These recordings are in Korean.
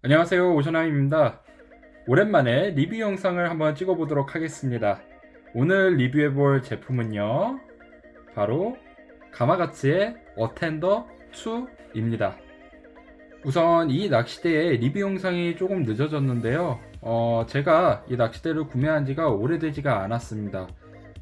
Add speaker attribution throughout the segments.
Speaker 1: 안녕하세요, 오션함입니다. 오랜만에 리뷰 영상을 한번 찍어보도록 하겠습니다. 오늘 리뷰해볼 제품은요, 바로 가마가츠의 어텐더 2입니다. 우선 이 낚싯대의 리뷰 영상이 조금 늦어졌는데요. 제가 이 낚싯대를 구매한 지가 오래되지가 않았습니다.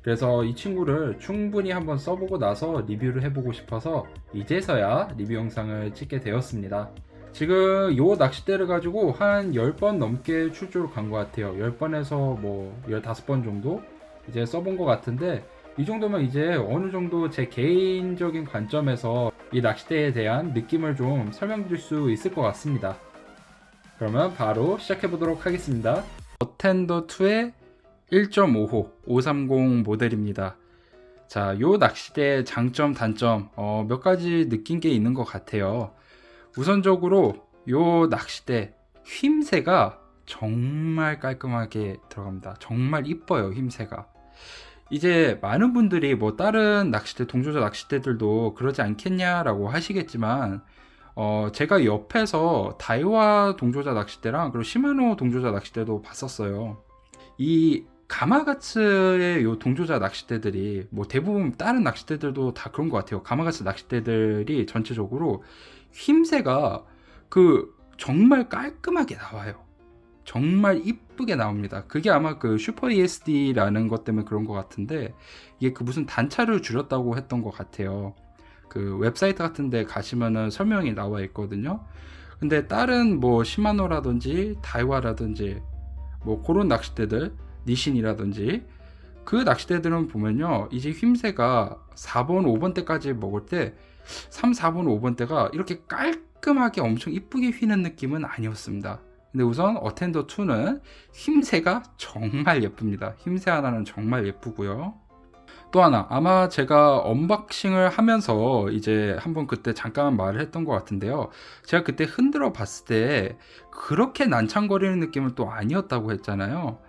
Speaker 1: 그래서 이 친구를 충분히 한번 써보고 나서 리뷰를 해보고 싶어서 이제서야 리뷰 영상을 찍게 되었습니다. 지금 요 낚싯대를 가지고 한 10번 넘게 출조를 간 것 같아요. 10번에서 뭐 15번 정도 이제 써본 것 같은데, 이 정도면 이제 어느 정도 제 개인적인 관점에서 이 낚싯대에 대한 느낌을 좀 설명드릴 수 있을 것 같습니다. 그러면 바로 시작해 보도록 하겠습니다. 어텐더 2의 1.5호 530 모델입니다. 자, 요 낚싯대의 장점, 단점 몇 가지 느낀 게 있는 것 같아요. 우선적으로 요 낚싯대 휨새가 정말 깔끔하게 들어갑니다. 정말 이뻐요, 휨새가. 이제 많은 분들이 뭐 다른 낚싯대, 동조자 낚싯대들도 그러지 않겠냐라고 하시겠지만, 제가 옆에서 다이와 동조자 낚싯대랑 그리고 시마노 동조자 낚싯대도 봤었어요. 이 가마가츠의 요 동조자 낚싯대들이 뭐 대부분 다른 낚싯대들도 다 그런 것 같아요. 가마가츠 낚싯대들이 전체적으로 휨새가 정말 깔끔하게 나와요. 정말 이쁘게 나옵니다. 그게 아마 그 슈퍼 ESD라는 것 때문에 그런 것 같은데, 이게 그 무슨 단차를 줄였다고 했던 것 같아요. 그 웹사이트 같은 데 가시면은 설명이 나와 있거든요. 근데 다른 뭐 시마노라든지 다이와라든지 뭐 그런 낚싯대들, 니신이라든지 그 낚싯대들은 보면요, 이제 휨새가 4번, 5번 때까지 먹을 때 3, 4번, 5번 때가 이렇게 깔끔하게 엄청 이쁘게 휘는 느낌은 아니었습니다. 근데 우선 어텐더 2는 휨새가 정말 예쁩니다. 휨새 하나는 정말 예쁘고요. 또 하나, 아마 제가 언박싱을 하면서 이제 한번 그때 잠깐 말을 했던 것 같은데요. 제가 그때 흔들어 봤을 때 그렇게 난창거리는 느낌은 또 아니었다고 했잖아요.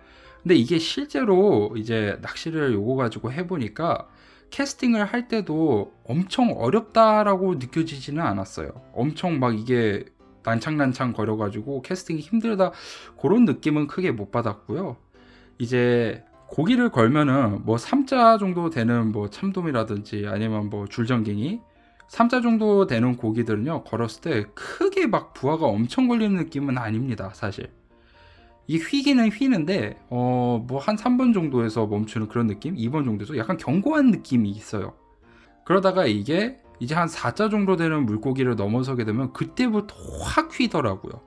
Speaker 1: 근데 이게 실제로 이제 낚시를 요거 가지고 해보니까 캐스팅을 할 때도 엄청 어렵다라고 느껴지지는 않았어요. 엄청 막 이게 난창난창 거려가지고 캐스팅이 힘들다, 그런 느낌은 크게 못 받았고요. 이제 고기를 걸면은 뭐 3자 정도 되는 뭐 참돔이라든지 아니면 뭐 줄전갱이 3자 정도 되는 고기들은요, 걸었을 때 크게 막 부하가 엄청 걸리는 느낌은 아닙니다, 사실. 이 휘기는 휘는데 뭐 한 3번 정도에서 멈추는 그런 느낌, 2번 정도에서 약간 견고한 느낌이 있어요. 그러다가 이게 이제 한 4자 정도 되는 물고기를 넘어서게 되면 그때부터 확 휘더라고요.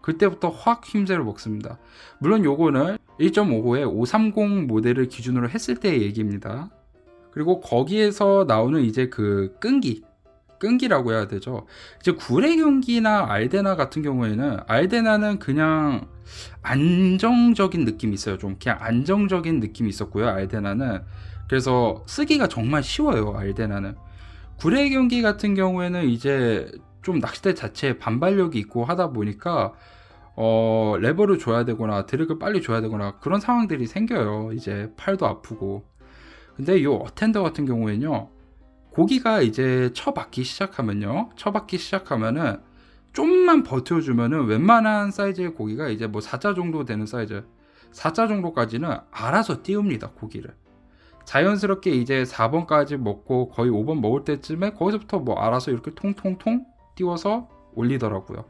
Speaker 1: 그때부터 확 휨새를 먹습니다. 물론 요거는 1.5호의 530 모델을 기준으로 했을 때의 얘기입니다. 그리고 거기에서 나오는 이제 그 끈기라고 해야 되죠. 이제 구레경기나 알데나 같은 경우에는, 알데나는 그냥 안정적인 느낌이 있어요. 좀 그냥 안정적인 느낌이 있었고요, 알데나는. 그래서 쓰기가 정말 쉬워요, 알데나는. 구레경기 같은 경우에는 이제 좀 낚싯대 자체에 반발력이 있고 하다 보니까 레버를 줘야 되거나 드랙을 빨리 줘야 되거나 그런 상황들이 생겨요. 이제 팔도 아프고. 근데 이 어텐더 같은 경우에는요, 고기가 이제 쳐박기 시작하면은 좀만 버텨주면은 웬만한 사이즈의 고기가 이제 뭐 4자 정도 되는 사이즈, 4자 정도까지는 알아서 띄웁니다, 고기를. 자연스럽게 이제 4번까지 먹고 거의 5번 먹을 때쯤에 거기서부터 뭐 알아서 이렇게 통통통 띄워서 올리더라고요.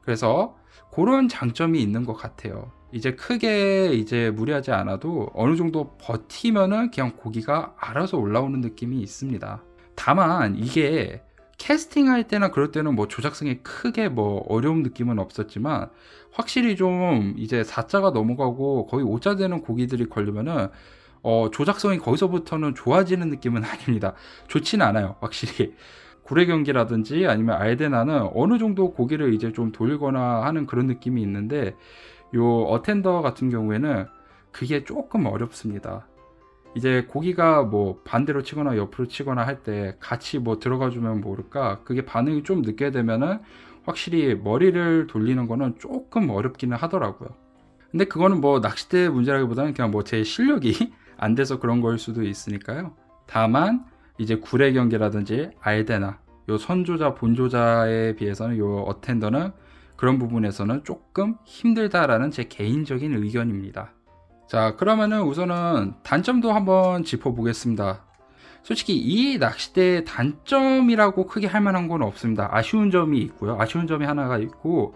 Speaker 1: 그래서 그런 장점이 있는 것 같아요. 이제 크게 이제 무리하지 않아도 어느 정도 버티면은 그냥 고기가 알아서 올라오는 느낌이 있습니다. 다만 이게 캐스팅할 때나 그럴 때는 뭐 조작성에 크게 뭐 어려운 느낌은 없었지만, 확실히 좀 이제 4자가 넘어가고 거의 5자 되는 고기들이 걸리면은 조작성이 거기서부터는 좋아지는 느낌은 아닙니다. 좋지는 않아요, 확실히. 구레경기라든지 아니면 알데나는 어느 정도 고기를 이제 좀 돌리거나 하는 그런 느낌이 있는데, 요 어텐더 같은 경우에는 그게 조금 어렵습니다. 이제 고기가 뭐 반대로 치거나 옆으로 치거나 할 때 같이 뭐 들어가 주면 모를까, 그게 반응이 좀 늦게 되면은 확실히 머리를 돌리는 거는 조금 어렵기는 하더라고요. 근데 그거는 뭐 낚싯대 문제라기보다는 그냥 뭐 제 실력이 안 돼서 그런 거일 수도 있으니까요. 다만 이제 구레경기라든지 알데나, 요 선조자 본조자에 비해서는 요 어텐더는 그런 부분에서는 조금 힘들다라는 제 개인적인 의견입니다. 자, 그러면은 우선은 단점도 한번 짚어보겠습니다. 솔직히 이 낚싯대의 단점이라고 크게 할 만한 건 없습니다. 아쉬운 점이 있고요. 아쉬운 점이 하나가 있고,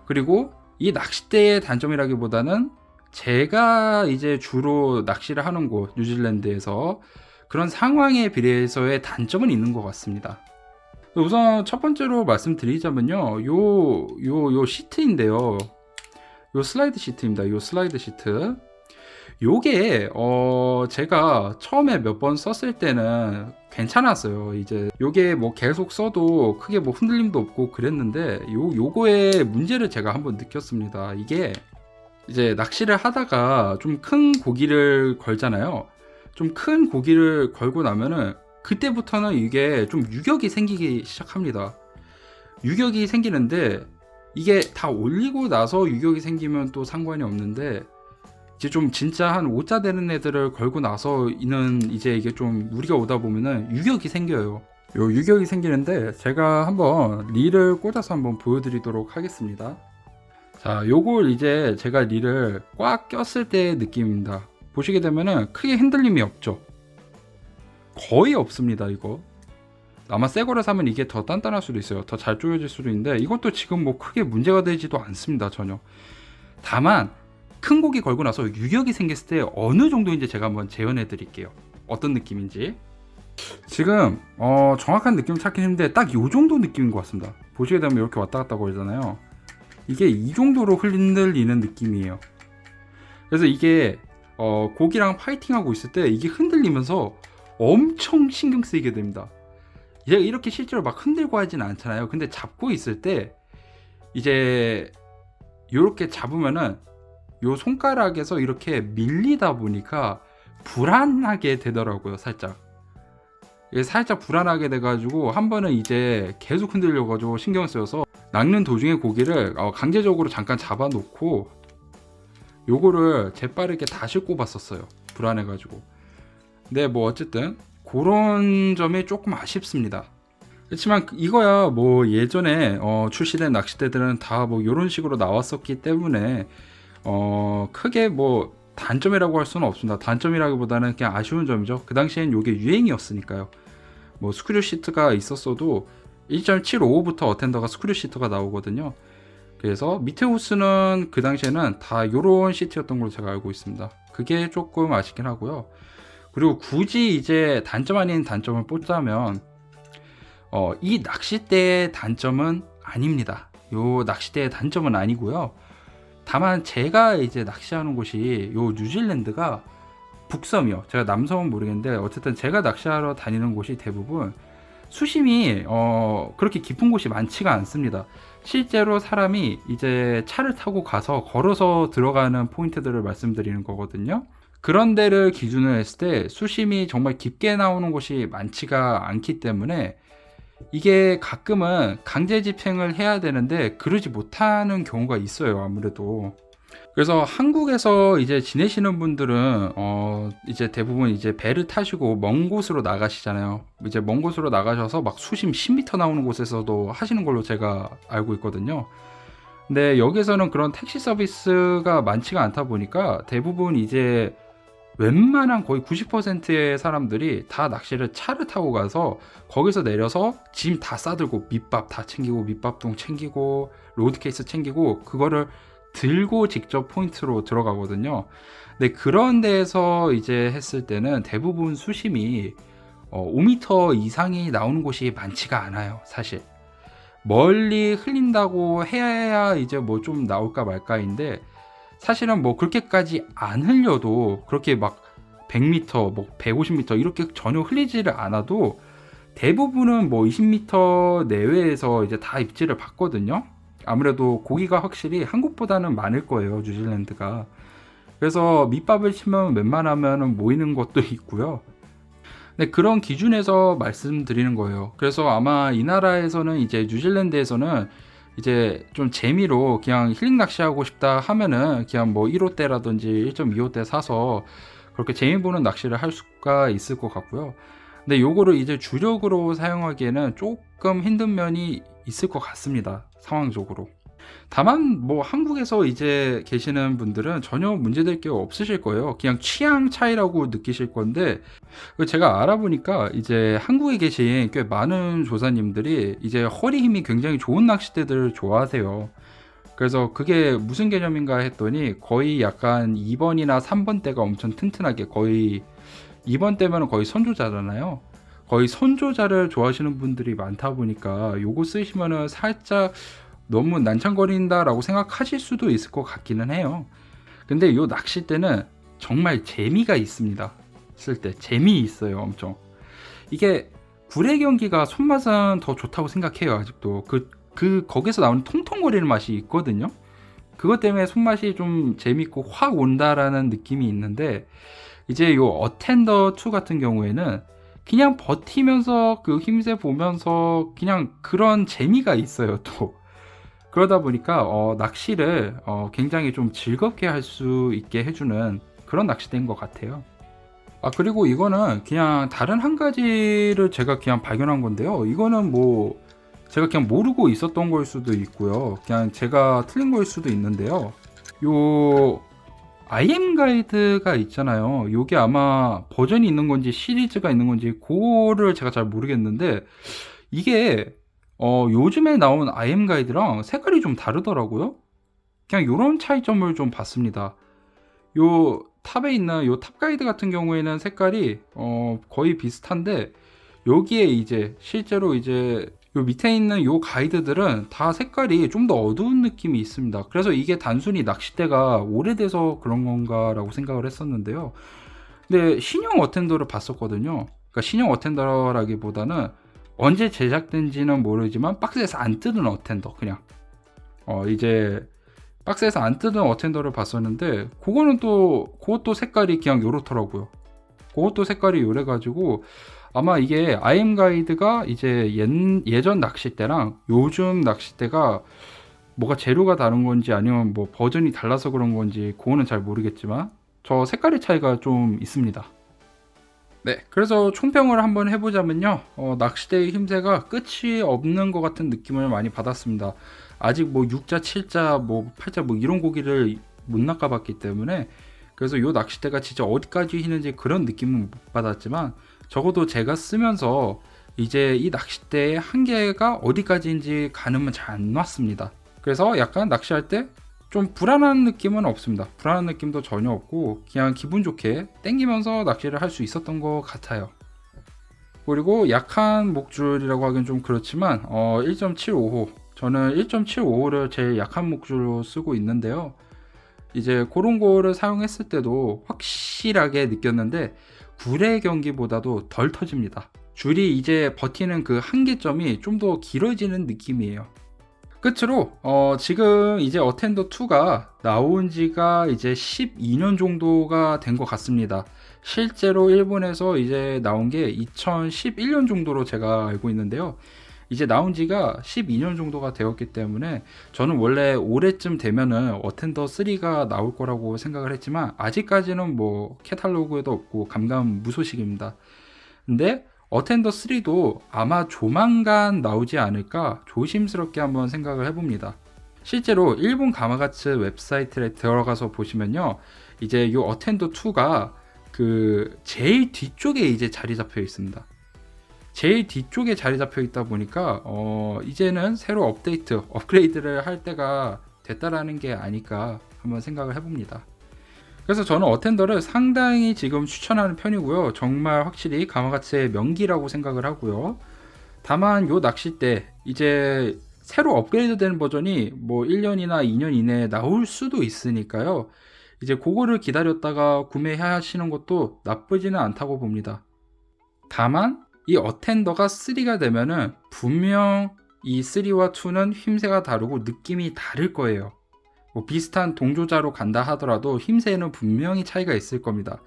Speaker 1: 그리고 이 낚싯대의 단점이라기보다는 제가 이제 주로 낚시를 하는 곳, 뉴질랜드에서 그런 상황에 비례해서의 단점은 있는 것 같습니다. 우선 첫 번째로 말씀드리자면요. 요 시트인데요. 요 슬라이드 시트입니다. 요 슬라이드 시트. 요게 제가 처음에 몇 번 썼을 때는 괜찮았어요. 이제 요게 뭐 계속 써도 크게 뭐 흔들림도 없고 그랬는데 요거의 문제를 제가 한번 느꼈습니다. 이게 이제 낚시를 하다가 좀 큰 고기를 걸잖아요. 좀 큰 고기를 걸고 나면은 그때부터는 이게 좀 유격이 생기기 시작합니다. 유격이 생기는데 이게 다 올리고 나서 유격이 생기면 또 상관이 없는데, 이제 좀 진짜 한 5자 되는 애들을 걸고 나서는 이제 이게 좀 무리가 오다 보면은 유격이 생겨요. 요 유격이 생기는데 제가 한번 릴을 꽂아서 한번 보여드리도록 하겠습니다. 자, 요걸 이제 제가 릴을 꽉 꼈을 때의 느낌입니다. 보시게 되면은 크게 흔들림이 없죠. 거의 없습니다. 이거 아마 새 거를 사면 이게 더 단단할 수도 있어요. 더 잘 조여질 수도 있는데 이것도 지금 뭐 크게 문제가 되지도 않습니다. 전혀. 다만 큰 고기 걸고 나서 유격이 생겼을 때 어느 정도인지 제가 한번 재현해 드릴게요. 어떤 느낌인지. 지금 정확한 느낌을 찾긴 했는데 딱 요 정도 느낌인 것 같습니다. 보시게 되면 이렇게 왔다 갔다 거리잖아요. 이게 이 정도로 흔들리는 느낌이에요. 그래서 이게 고기랑 파이팅하고 있을 때 이게 흔들리면서 엄청 신경 쓰이게 됩니다. 얘가 이렇게 실제로 막 흔들고 하진 않잖아요. 근데 잡고 있을 때 이제 이렇게 잡으면은 요 손가락에서 이렇게 밀리다 보니까 불안하게 되더라고요. 살짝 불안하게 돼가지고 한 번은 이제 계속 흔들려가지고 신경 쓰여서 낚는 도중에 고기를 강제적으로 잠깐 잡아놓고 요거를 재빠르게 다시 꼽았었어요. 불안해가지고. 근데 뭐 어쨌든 그런 점이 조금 아쉽습니다. 그렇지만 이거야 뭐 예전에 출시된 낚싯대들은 다 뭐 이런 식으로 나왔었기 때문에 크게 뭐 단점이라고 할 수는 없습니다. 단점이라기보다는 그냥 아쉬운 점이죠. 그 당시엔 이게 유행이었으니까요. 뭐 스크류 시트가 있었어도 1.75부터 어텐더가 스크류 시트가 나오거든요. 그래서 밑에 호스는 그 당시에는 다 이런 시트였던 걸로 제가 알고 있습니다. 그게 조금 아쉽긴 하고요. 그리고 굳이 이제 단점 아닌 단점을 뽑자면 이 낚싯대의 단점은 아닙니다. 요 낚싯대의 단점은 아니고요. 다만 제가 이제 낚시하는 곳이 요 뉴질랜드가 북섬이요. 제가 남섬은 모르겠는데 어쨌든 제가 낚시하러 다니는 곳이 대부분 수심이 그렇게 깊은 곳이 많지가 않습니다. 실제로 사람이 이제 차를 타고 가서 걸어서 들어가는 포인트들을 말씀드리는 거거든요. 그런 데를 기준으로 했을 때 수심이 정말 깊게 나오는 곳이 많지가 않기 때문에 이게 가끔은 강제 집행을 해야 되는데 그러지 못하는 경우가 있어요. 아무래도. 그래서 한국에서 이제 지내시는 분들은 이제 대부분 이제 배를 타시고 먼 곳으로 나가시잖아요. 이제 먼 곳으로 나가셔서 막 수심 10m 나오는 곳에서도 하시는 걸로 제가 알고 있거든요. 근데 여기서는 그런 택시 서비스가 많지가 않다 보니까 대부분 이제 웬만한 거의 90%의 사람들이 다 낚시를 차를 타고 가서 거기서 내려서 짐 다 싸들고 밑밥 다 챙기고 밑밥통 챙기고 로드 케이스 챙기고 그거를 들고 직접 포인트로 들어가거든요. 근데 그런 데에서 이제 했을 때는 대부분 수심이 5m 이상이 나오는 곳이 많지가 않아요. 사실 멀리 흘린다고 해야 이제 뭐 좀 나올까 말까인데 사실은 뭐 그렇게까지 안 흘려도 그렇게 막 100m, 뭐 150m 이렇게 전혀 흘리지를 않아도 대부분은 뭐 20m 내외에서 이제 다 입질을 받거든요. 아무래도 고기가 확실히 한국보다는 많을 거예요, 뉴질랜드가. 그래서 밑밥을 치면 웬만하면 모이는 것도 있고요. 근데 그런 기준에서 말씀드리는 거예요. 그래서 아마 이 나라에서는 이제 뉴질랜드에서는 이제 좀 재미로 그냥 힐링 낚시하고 싶다 하면은 그냥 뭐 1호대라든지 1.25대 사서 그렇게 재미 보는 낚시를 할 수가 있을 것 같고요. 근데 요거를 이제 주력으로 사용하기에는 조금 힘든 면이 있을 것 같습니다. 상황적으로. 다만 뭐 한국에서 이제 계시는 분들은 전혀 문제될 게 없으실 거예요. 그냥 취향 차이라고 느끼실 건데, 제가 알아보니까 이제 한국에 계신 꽤 많은 조사님들이 이제 허리 힘이 굉장히 좋은 낚싯대들을 좋아하세요. 그래서 그게 무슨 개념인가 했더니 거의 약간 2번이나 3번 대가 엄청 튼튼하게, 거의 2번 대면 거의 선조자잖아요. 거의 선조자를 좋아하시는 분들이 많다 보니까 요거 쓰시면은 살짝 너무 난창거린다라고 생각하실 수도 있을 것 같기는 해요. 근데 요 낚싯대는 정말 재미가 있습니다. 쓸 때 재미 있어요. 엄청. 이게 구레 경기가 손맛은 더 좋다고 생각해요. 아직도 거기서 나오는 통통거리는 맛이 있거든요. 그것 때문에 손맛이 좀 재밌고 확 온다라는 느낌이 있는데, 이제 요 어텐더 2 같은 경우에는 그냥 버티면서 그 힘세 보면서 그냥 그런 재미가 있어요. 또 그러다 보니까 낚시를 굉장히 좀 즐겁게 할 수 있게 해주는 그런 낚싯대인 것 같아요. 그리고 이거는 그냥 다른 한 가지를 제가 그냥 발견한 건데요. 이거는 뭐 제가 그냥 모르고 있었던 걸 수도 있고요. 그냥 제가 틀린 걸 수도 있는데요. 요 IM 가이드가 있잖아요. 요게 아마 버전이 있는 건지 시리즈가 있는 건지 그거를 제가 잘 모르겠는데, 이게 요즘에 나온 IM 가이드랑 색깔이 좀 다르더라고요. 그냥 요런 차이점을 좀 봤습니다. 요 탑에 있는 요 탑 가이드 같은 경우에는 색깔이 거의 비슷한데, 여기에 이제 실제로 이제 요 밑에 있는 요 가이드들은 다 색깔이 좀 더 어두운 느낌이 있습니다. 그래서 이게 단순히 낚싯대가 오래돼서 그런 건가라고 생각을 했었는데요. 근데 신형 어텐더를 봤었거든요. 그러니까 신형 어텐더라기보다는 언제 제작된지는 모르지만 박스에서 안 뜯은 어텐더, 그냥 이제 박스에서 안 뜯은 어텐더를 봤었는데, 그것도 색깔이 그냥 요렇더라고요. 그것도 색깔이 요래가지고 아마 이게 IM 가이드가 이제 예전 낚싯대랑 요즘 낚싯대가 뭐가 재료가 다른 건지 아니면 뭐 버전이 달라서 그런 건지 그거는 잘 모르겠지만 저 색깔의 차이가 좀 있습니다. 네, 그래서 총평을 한번 해보자면요. 낚싯대의 힘새가 끝이 없는 것 같은 느낌을 많이 받았습니다. 아직 뭐 6자, 7자, 뭐 8자 뭐 이런 고기를 못 낚아봤기 때문에, 그래서 요 낚싯대가 진짜 어디까지 휘는지 그런 느낌은 못 받았지만, 적어도 제가 쓰면서 이제 이 낚싯대의 한계가 어디까지인지 가늠은 잘 안 왔습니다. 그래서 약간 낚시할 때 좀 불안한 느낌은 없습니다. 불안한 느낌도 전혀 없고 그냥 기분 좋게 땡기면서 낚시를 할 수 있었던 것 같아요. 그리고 약한 목줄이라고 하긴 좀 그렇지만 1.75호, 저는 1.75호를 제일 약한 목줄로 쓰고 있는데요. 이제 그런 거를 사용했을 때도 확실하게 느꼈는데 구레 경기보다도 덜 터집니다. 줄이 이제 버티는 그 한계점이 좀 더 길어지는 느낌이에요. 끝으로 지금 이제 어텐더 2가 나온 지가 이제 12년 정도가 된 것 같습니다. 실제로 일본에서 이제 나온 게 2011년 정도로 제가 알고 있는데요. 이제 나온 지가 12년 정도가 되었기 때문에 저는 원래 올해쯤 되면은 어텐더 3가 나올 거라고 생각을 했지만 아직까지는 뭐 캐탈로그에도 없고 감감무소식입니다. 근데 어텐더 3도 아마 조만간 나오지 않을까 조심스럽게 한번 생각을 해봅니다. 실제로 일본 가마가츠 웹사이트에 들어가서 보시면요, 이제 이 어텐더 2가 그 제일 뒤쪽에 이제 자리 잡혀 있습니다. 제일 뒤쪽에 자리 잡혀 있다 보니까 이제는 새로 업그레이드를 할 때가 됐다라는 게 아닐까 한번 생각을 해봅니다. 그래서 저는 어텐더를 상당히 지금 추천하는 편이고요. 정말 확실히 가마가츠의 명기라고 생각을 하고요. 다만 요 낚싯대 이제 새로 업그레이드 된 버전이 뭐 1년이나 2년 이내에 나올 수도 있으니까요. 이제 그거를 기다렸다가 구매하시는 것도 나쁘지는 않다고 봅니다. 다만 이 어텐더가 3가 되면은 분명 이 3와 2는 힘새가 다르고 느낌이 다를 거예요. 뭐 비슷한 동조자로 간다 하더라도 힘새에는 분명히 차이가 있을 겁니다.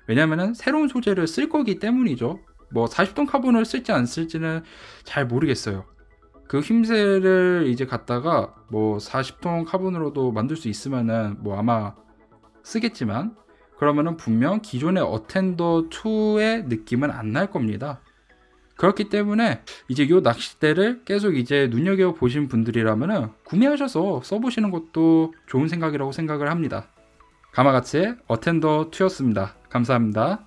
Speaker 1: 왜냐면은 새로운 소재를 쓸 거기 때문이죠. 뭐 40톤 카본을 쓸지 안 쓸지는 잘 모르겠어요. 그 힘새를 이제 갖다가 뭐 40톤 카본으로도 만들 수 있으면은 뭐 아마 쓰겠지만, 그러면은 분명 기존의 어텐더 2의 느낌은 안 날 겁니다. 그렇기 때문에 이제 요 낚싯대를 계속 이제 눈여겨 보신 분들이라면은 구매하셔서 써보시는 것도 좋은 생각이라고 생각을 합니다. 가마가치의 어텐더 2였습니다. 감사합니다.